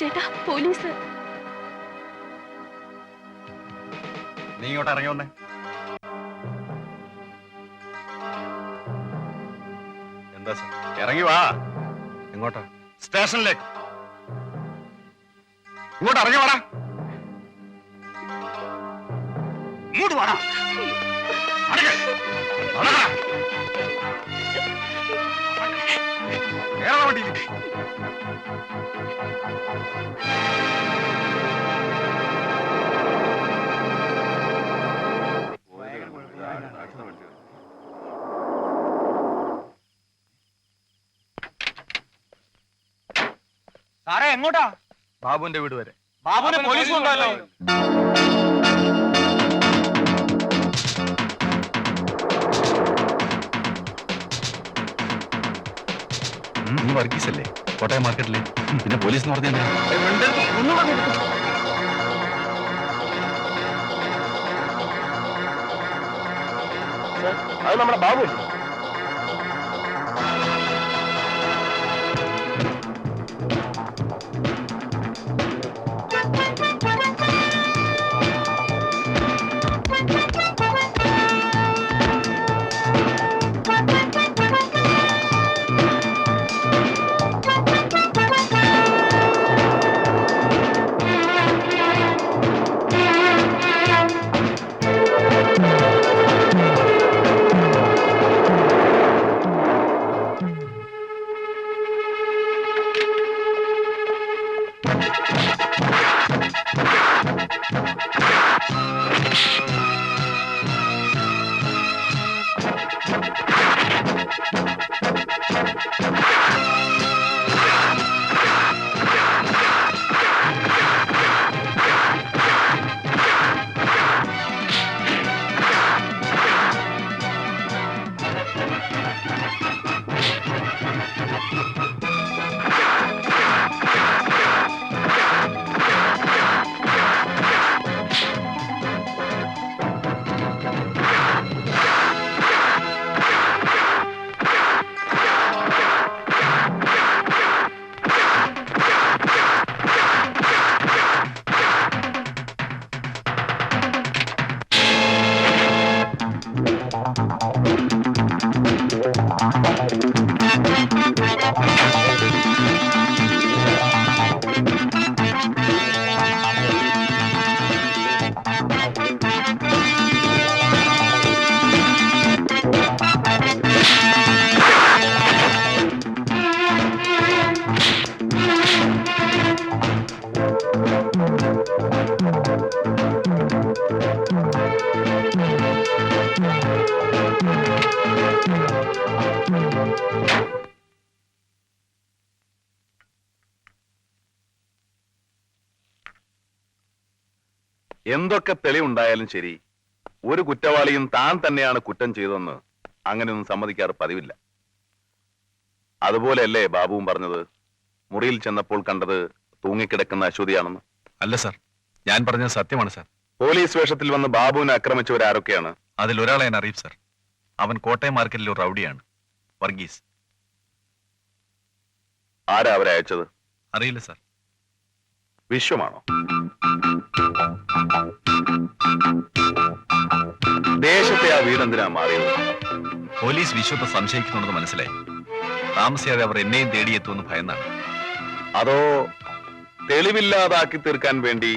ചേട്ടാ, പോലീസ്. നീ ഇങ്ങോട്ട് ഇറങ്ങി വന്നേ. എന്താ സാർ? ഇറങ്ങി വാ. എങ്ങോട്ടാ? സ്റ്റേഷനിലേക്ക്. ഇങ്ങോട്ട് ഇറങ്ങി വാടാ. ഇങ്ങോട്ട് വാടാ. സാറേ, എങ്ങോട്ടാ? ബാബുവിന്റെ വീട് വരെ. ബാബുവിനെ പോലീസ് കൊണ്ടല്ലോ. നീ വർഗീസ് അല്ലേ? കോട്ടയം മാർക്കറ്റിലെ. പിന്നെ പോലീസ് എന്ന് പറഞ്ഞാൽ അത് നമ്മുടെ ബാബു അല്ലേ? എന്തൊക്കെ തെളിവുണ്ടായാലും ശരി, ഒരു കുറ്റവാളിയും താൻ തന്നെയാണ് കുറ്റം ചെയ്തതെന്ന് അങ്ങനെയൊന്നും സമ്മതിക്കാറ് പതിവില്ല. അതുപോലെയല്ലേ ബാബുവും പറഞ്ഞത്? മുറിയിൽ ചെന്നപ്പോൾ കണ്ടത് തൂങ്ങിക്കിടക്കുന്ന അശ്വതിയാണെന്ന്. അല്ല സാർ, ഞാൻ പറഞ്ഞത് സത്യമാണ് സാർ. പോലീസ് വേഷത്തിൽ വന്ന് ബാബുവിനെ ആക്രമിച്ചവരാരൊക്കെയാണ്? അതിലൊരാളെ ഞാൻ അറിയും സാർ. അവൻ കോട്ടയം മാർക്കറ്റിലെ ഒരു റൗഡിയാണ്, വർഗീസ്. ആരാ അവരെ അയച്ചത്? അറിയില്ല സാർ. വിശ്വമാണോ? ദേശത്തെ ആ വീടെന്തിനാ മാറിയത്? പോലീസ് വിശ്വത്തെ സംശയിക്കുന്നുണ്ടെന്ന് മനസ്സിലായി. താമസിയാതെ അവർ എന്നെയും തേടിയെത്തുമെന്ന് ഭയന്നാണ്. അതോ തെളിവില്ലാതാക്കി തീർക്കാൻ വേണ്ടി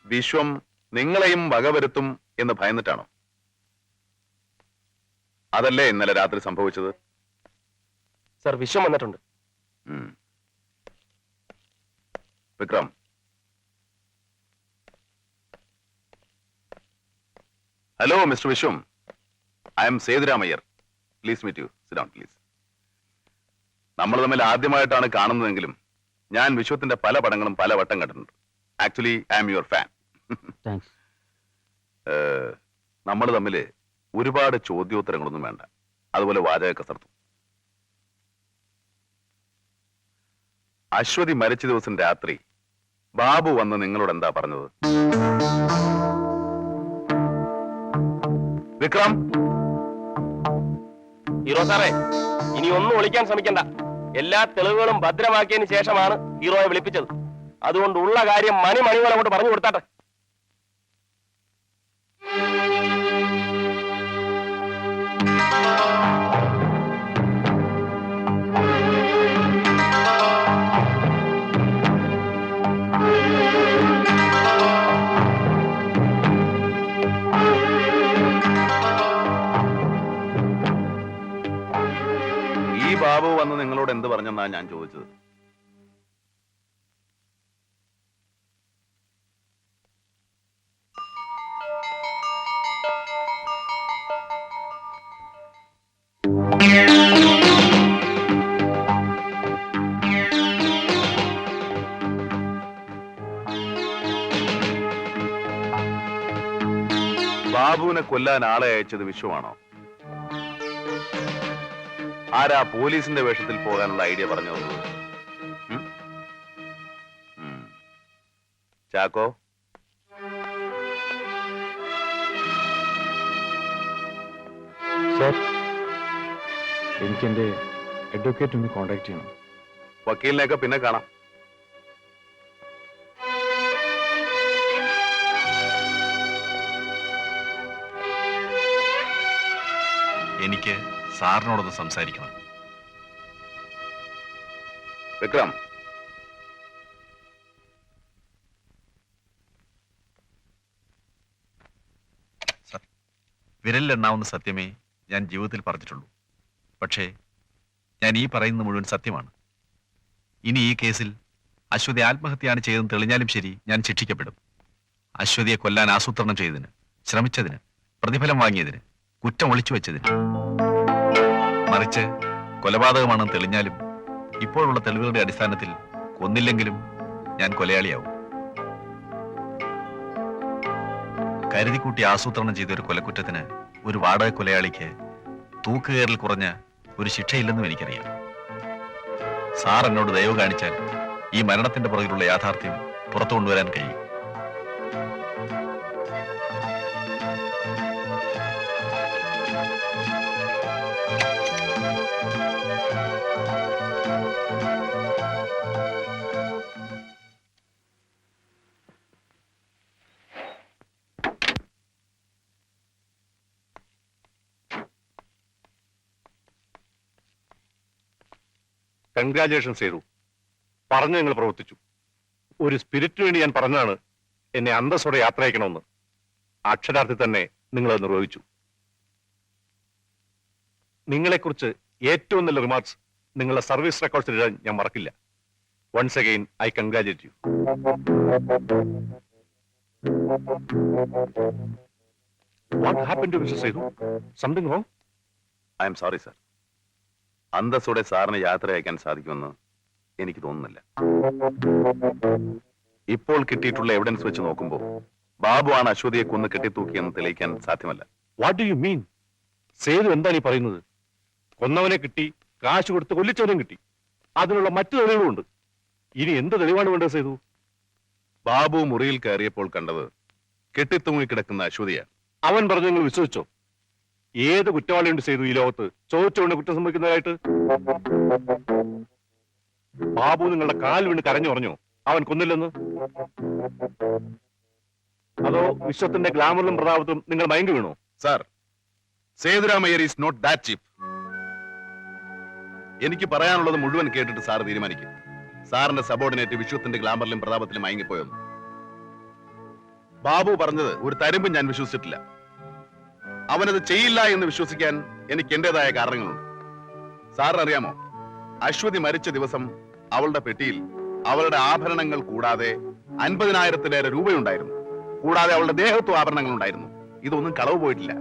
വിശ്വം നിങ്ങളെയും വകവരുത്തും എന്ന് ഭയന്നിട്ടാണോ? അതല്ലേ ഇന്നലെ രാത്രി സംഭവിച്ചത്? സർ, വിശ്വം വന്നിട്ടുണ്ട്. Vikram, hello mister Vishwam, I am Sethuramaiyer. Please meet you. Sit down please. നമ്മൾ തമ്മിൽ ആദ്യമായിട്ടാണ് കാണുന്നതെങ്കിലും ഞാൻ വിശ്വത്തിന്റെ പല പടങ്ങളും പല വട്ടം കണ്ടിട്ടുണ്ട്. Actually I M your fan. നമ്മൾ തമ്മിൽ ഒരുപാട് ചോദ്യോത്തരങ്ങളൊന്നും വേണ്ട, അതുപോലെ വാചക കസർത്തും. അശ്വതി മരിച്ച ദിവസം രാത്രി ബാബു വന്ന് നിങ്ങളോട് എന്താ പറഞ്ഞത്? വിക്രം. ഹീറോ സാറേ, ഇനി ഒന്നും ഒളിക്കാൻ ശ്രമിക്കണ്ട. എല്ലാ തെളിവുകളും ഭദ്രമാക്കിയതിന് ശേഷമാണ് ഹീറോയെ വിളിപ്പിച്ചത്. അതുകൊണ്ട് ഉള്ള കാര്യം മണി പോലെ അങ്ങോട്ട് പറഞ്ഞു കൊടുത്താട്ടെ. ഈ ബാബു വന്ന് നിങ്ങളോട് എന്ത് പറഞ്ഞെന്നാ ഞാൻ ചോദിച്ചത്. ബാബുവിനെ കൊല്ലാൻ ആളെ അയച്ചത് വിശ്വമാണോ? ആരാ പോലീസിന്റെ വേഷത്തിൽ പോകാനുള്ള ഐഡിയ പറഞ്ഞു തന്നത്? ചാക്കോ, സർ, എനിക്ക് എന്റെ അഡ്വക്കേറ്റ് ഒന്ന് കോണ്ടാക്ട് ചെയ്യണം. വക്കീലിനെയൊക്കെ പിന്നെ കാണാം. എനിക്ക് സാറിനോടൊന്ന് സംസാരിക്കണം. വിക്രം, സർ, വിരലിലെണ്ണാവുന്ന സത്യമേ ഞാൻ ജീവിതത്തിൽ പറഞ്ഞിട്ടുള്ളൂ. പക്ഷേ ഞാൻ ഈ പറയുന്നത് മുഴുവൻ സത്യമാണ്. ഇനി ഈ കേസിൽ അശ്വതി ആത്മഹത്യയാണ് ചെയ്തതെന്ന് തെളിഞ്ഞാലും ശരി, ഞാൻ ശിക്ഷിക്കപ്പെടും. അശ്വതിയെ കൊല്ലാൻ ആസൂത്രണം ചെയ്തതിന്, ശ്രമിച്ചതിന്, പ്രതിഫലം വാങ്ങിയതിന്, കുറ്റം ഒളിച്ചു വെച്ചതിന്. മറിച്ച് കൊലപാതകമാണെന്ന് തെളിഞ്ഞാലും ഇപ്പോഴുള്ള തെളിവുകളുടെ അടിസ്ഥാനത്തിൽ കൊന്നില്ലെങ്കിലും ഞാൻ കൊലയാളിയാവും. കരുതിക്കൂട്ടി ആസൂത്രണം ചെയ്ത ഒരു കൊലക്കുറ്റത്തിന് ഒരു വാടക കൊലയാളിക്ക് തൂക്കുകയറിൽ കുറഞ്ഞ ഒരു ശിക്ഷയില്ലെന്നും എനിക്കറിയാം. സാർ എന്നോട് ദയവ് കാണിച്ചാൽ ഈ മരണത്തിന്റെ പുറകിലുള്ള യാഥാർത്ഥ്യം പുറത്തു കൊണ്ടുവരാൻ കഴിയും. കൺഗ്രാജുലേഷൻസ് ചെയ്തു. പറഞ്ഞു നിങ്ങൾ പ്രവർത്തിച്ചു. ഒരു സ്പിരിറ്റിന് വേണ്ടി ഞാൻ പറഞ്ഞതാണ് എന്നെ അന്തസ്സോടെ യാത്ര അയക്കണമെന്ന്. അക്ഷരാർത്ഥത്തിൽ തന്നെ നിങ്ങളത് നിർവഹിച്ചു. നിങ്ങളെക്കുറിച്ച് ഏറ്റവും നല്ല റിമാർക്സ് നിങ്ങളുടെ സർവീസ് റെക്കോർഡ്സിൽ എഴുതാൻ ഞാൻ മറക്കില്ല. Once again I congratulate you. What happen to mister Sethu? Something wrong? I am sorry sir. അന്തസ്സോടെ സാറിന് യാത്ര അയക്കാൻ സാധിക്കുമെന്ന് എനിക്ക് തോന്നുന്നില്ല. ഇപ്പോൾ കിട്ടിയിട്ടുള്ള എവിഡൻസ് വെച്ച് നോക്കുമ്പോൾ ബാബു ആണ് അശ്വതിയെ കൊന്ന് കെട്ടിത്തൂക്കിയെന്ന് തെളിയിക്കാൻ സാധ്യമല്ല. What do you mean? Sethu എന്താണ് ഈ പറയുന്നത്? കൊന്നവനെ കിട്ടി, കാശ് കൊടുത്ത് കൊല്ലിച്ചവനും കിട്ടി. അതിനുള്ള മറ്റു തെളിവുകളുണ്ട്. ഇനി എന്ത് തെളിവാണ് വേണ്ടത് സേതു? ബാബു മുറിയിൽ കയറിയപ്പോൾ കണ്ടത് കെട്ടിത്തൂങ്ങിക്കിടക്കുന്ന അശ്വതിയാണ്. അവൻ പറഞ്ഞു നിങ്ങൾ വിശ്വസിച്ചോ? ഏത് കുറ്റവാളിയുണ്ട് സേതു ഈ ലോകത്ത് ചോദിച്ചുകൊണ്ട് കുറ്റം സംഭവിക്കുന്നതായിട്ട്? ബാബു നിങ്ങളുടെ കാൽ വീണ് കരഞ്ഞു പറഞ്ഞോ അവൻ കൊന്നില്ലെന്ന്? അതോ വിശ്വത്തിന്റെ ഗ്ലാമറിലും പ്രതാപത്തും നിങ്ങൾ മയങ്ങി വീണോ? Sir, Sethuramaiyer is not that cheap. എനിക്ക് പറയാനുള്ളത് മുഴുവൻ കേട്ടിട്ട് സാർ തീരുമാനിക്കും. സാറിന്റെ സബോർഡിനേറ്റ് വിശ്വത്തിന്റെ ഗ്ലാമറിലും പ്രതാപത്തിലും മയങ്ങിപ്പോയെന്ന്. ബാബു പറഞ്ഞത് ഒരു തരുമ്പും ഞാൻ വിശ്വസിച്ചിട്ടില്ല. അവനത് ചെയ്യില്ല എന്ന് വിശ്വസിക്കാൻ എനിക്ക് എന്റേതായ കാരണങ്ങളുണ്ട്. സാറിനറിയാമോ, അശ്വതി മരിച്ച ദിവസം അവളുടെ പെട്ടിയിൽ അവളുടെ ആഭരണങ്ങൾ കൂടാതെ 50,000-ലേറെ രൂപയുണ്ടായിരുന്നു. കൂടാതെ അവളുടെ ദേഹത്വ ആഭരണങ്ങൾ ഉണ്ടായിരുന്നു. ഇതൊന്നും കളവ് പോയിട്ടില്ല.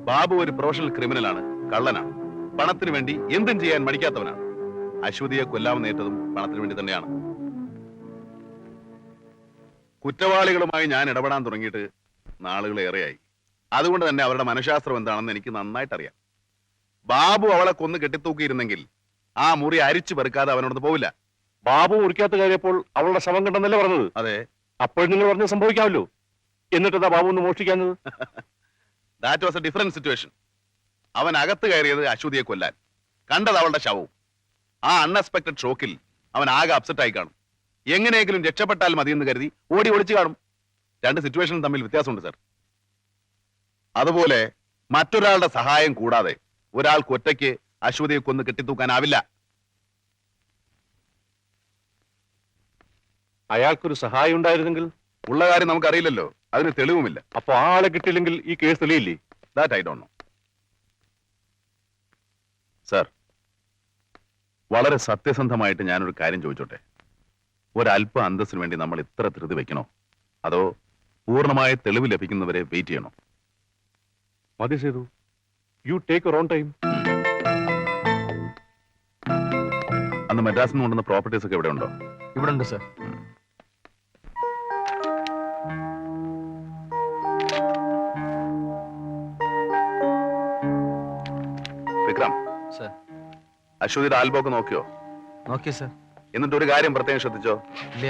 ബാബു ഒരു പ്രൊഫഷണൽ ക്രിമിനലാണ്, കള്ളനാണ്. പണത്തിന് വേണ്ടി എന്തും ചെയ്യാൻ മടിക്കാത്തവനാണ്. അശ്വതിയെ കൊല്ലാമെന്നേറ്റതും പണത്തിന് വേണ്ടി തന്നെയാണ്. കുറ്റവാളികളുമായി ഞാൻ ഇടപെടാൻ തുടങ്ങിയിട്ട് നാളുകളേറെയായി. അതുകൊണ്ട് തന്നെ അവരുടെ മനഃശാസ്ത്രം എന്താണെന്ന് എനിക്ക് നന്നായിട്ട് അറിയാം. ബാബു അവളെ കൊന്ന് കെട്ടിത്തൂക്കിയിരുന്നെങ്കിൽ ആ മുറി അരിച്ചു പെറുക്കാതെ അവനോടൊന്ന് പോവില്ല. ബാബു മുറിക്കാത്ത കാര്യപ്പോൾ അവളുടെ ശവം കണ്ടെന്നല്ലേ പറഞ്ഞത്? അതെ. അപ്പോൾ നിങ്ങൾ പറഞ്ഞത് സംഭവിക്കാമല്ലോ. എന്നിട്ടെന്താ ബാബു ഒന്ന് മോഷ്ടിക്കാഞ്ഞത്? That was a different situation. അവൻ അകത്ത് കയറിയത് അശ്വതിയെ കൊല്ലാൻ, കണ്ടത് അവളുടെ ശവവും. ആ അൺഎക്സ്പെക്ടഡ് ഷോക്കിൽ അവൻ ആകെ അപ്സെറ്റ് ആയി കാണും. എങ്ങനെയെങ്കിലും രക്ഷപ്പെട്ടാൽ മതിയെന്ന് കരുതി ഓടി ഒളിച്ചു കാണും. രണ്ട് സിറ്റുവേഷനും തമ്മിൽ വ്യത്യാസമുണ്ട് സർ. അതുപോലെ മറ്റൊരാളുടെ സഹായം കൂടാതെ ഒരാൾക്ക് ഒറ്റയ്ക്ക് അശ്വതിയെ കൊന്ന് കെട്ടിത്തൂക്കാനാവില്ല. അയാൾക്കൊരു സഹായം ഉണ്ടായിരുന്നെങ്കിൽ? ഉള്ള കാര്യം നമുക്കറിയില്ലല്ലോ, അതിന് തെളിവുമില്ല. അപ്പൊ ആ ആളെ കിട്ടിയില്ലെങ്കിൽ ഈ കേസ് തെളിയില്ലേ? That I don't know. Sir, വളരെ സത്യസന്ധമായിട്ട് ഞാനൊരു കാര്യം ചോദിച്ചോട്ടെ. ഒരല്പ അന്തസ്സിന് വേണ്ടി നമ്മൾ ഇത്ര ധൃതി വെക്കണോ, അതോ പൂർണ്ണമായ തെളിവ് ലഭിക്കുന്നവരെ വെയിറ്റ് ചെയ്യണോ? മതി Sethu, you take your own time. അന്ന് മദ്രാസിൽ നിന്ന് കൊണ്ടുവന്ന പ്രോപ്പർട്ടീസ് ഒക്കെ ഇവിടെ ഉണ്ടോ? ഇവിടെ ഉണ്ട് സർ. വിക്രം, സർ. അശ്വതിയുടെ ആൽബം ഒക്കെ നോക്കിയോ? നോക്കി സർ. എന്നിട്ട് ഒരു കാര്യം പ്രത്യേകം ശ്രദ്ധിച്ചോ? ഇല്ല.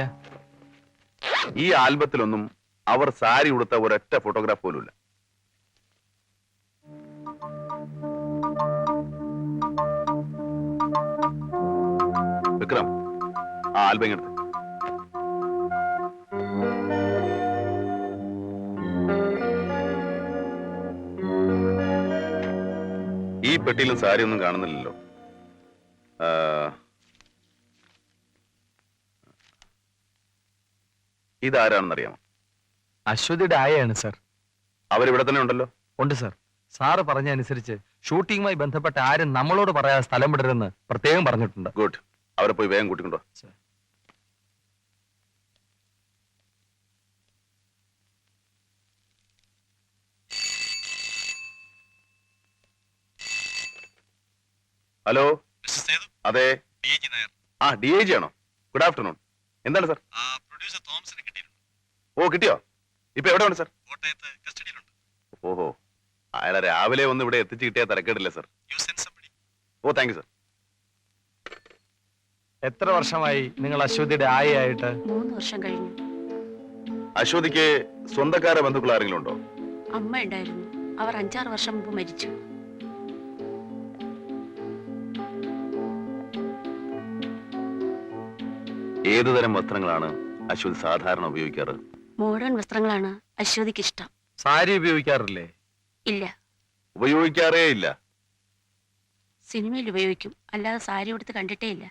ഈ ആൽബത്തിലൊന്നും അവർ സാരി ഉടുത്ത ഒരൊറ്റ ഫോട്ടോഗ്രാഫ് പോലും ഇല്ല. വിക്രം, ആ ആൽബം എടുത്ത്. ഈ പെട്ടിയിലും സാരി ഒന്നും കാണുന്നില്ലല്ലോ. ആ, ഇതാരാണെന്നറിയാമോ? അശ്വതിയുടെ ആയയാണ് സർ. അവരിവിടെ തന്നെ ഉണ്ടല്ലോ. ഉണ്ട് സർ. സാറ് പറഞ്ഞ അനുസരിച്ച് ഷൂട്ടിങ്ങുമായി ബന്ധപ്പെട്ട ആരും നമ്മളോട് പറയാതെ സ്ഥലം വിടരുതെന്ന് പ്രത്യേകം പറഞ്ഞിട്ടുണ്ട്. ഗുഡ്. അവരെ പോയി വേഗം കൂട്ടിക്കൊണ്ടോ. സർ. ഹലോ, അതെ. ആ, DIG ആണോ? Good afternoon. എന്താണ് സർ? പ്രൊഡ്യൂസർ തോമസിനെ കിട്ടിയിരുന്നു. ഓ, കിട്ടിയോ? ഇപ്പൊ എവിടെയുണ്ട് സർ? കോട്ടയത്ത് കസ്റ്റഡിയിലുണ്ട്. ഓഹോ, അയാളെ രാവിലെ ഒന്ന് ഇവിടെ എത്തിച്ച് കിട്ടിയാൽ തിരക്കേടില്ല sir. You send somebody. Oh, thank you sir. എത്ര വർഷമായി നിങ്ങൾ അശ്വതിയുടെ ആയയായിട്ട്? 3 വർഷം കഴിഞ്ഞു. അശ്വതിക്ക് സ്വന്തക്കാരെ ബന്ധുക്കൾ ആരെങ്കിലും ഉണ്ടോ? അമ്മ ഉണ്ടായിരുന്നു. അവർ 5-6 വർഷം മുമ്പ് മരിച്ചു. ഏതുതരം വസ്ത്രങ്ങളാണ് അശ്വതി സാധാരണ ഉപയോഗിക്കാറ്? മോഡേൺ വസ്ത്രങ്ങളാണ് അശ്വതിക്ക് ഇഷ്ടം. സാരി ഉപയോഗിക്കാറില്ലേ? ഇല്ല, ഉപയോഗിക്കാറേ ഇല്ല. സിനിമയിൽ ഉപയോഗിക്കും, അല്ലാതെ സാരി ഉടുത്ത് കണ്ടിട്ടേ ഇല്ല.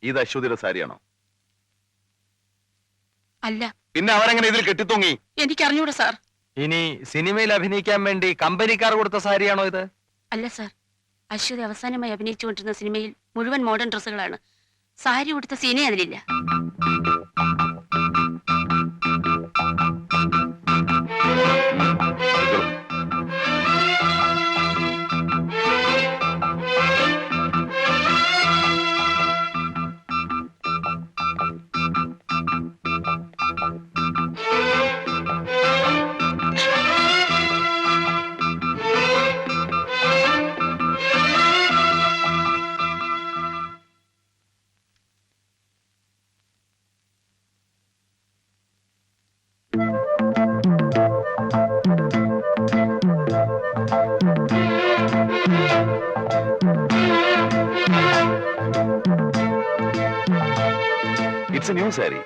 ഇത് അശ്വതിയുടെ സാരിയാണോ? അല്ല. പിന്നെ അവരെങ്ങനെ ഇതിൽ കെട്ടിത്തൂങ്ങി? എനിക്കറിഞ്ഞൂടാ സാർ. ഇനി സിനിമയിൽ അഭിനയിക്കാൻ വേണ്ടി കമ്പനിക്കാർ കൊടുത്ത സാരിയാണോ ഇത്? അല്ല സാർ, അശ്വതി അവസാനമായി അഭിനയിച്ചുകൊണ്ടിരുന്ന സിനിമയിൽ മുഴുവൻ മോഡേൺ ഡ്രസ്സുകളാണ്. സാരി ഉടുത്ത സീനേ അതിലില്ല. It's a new sari.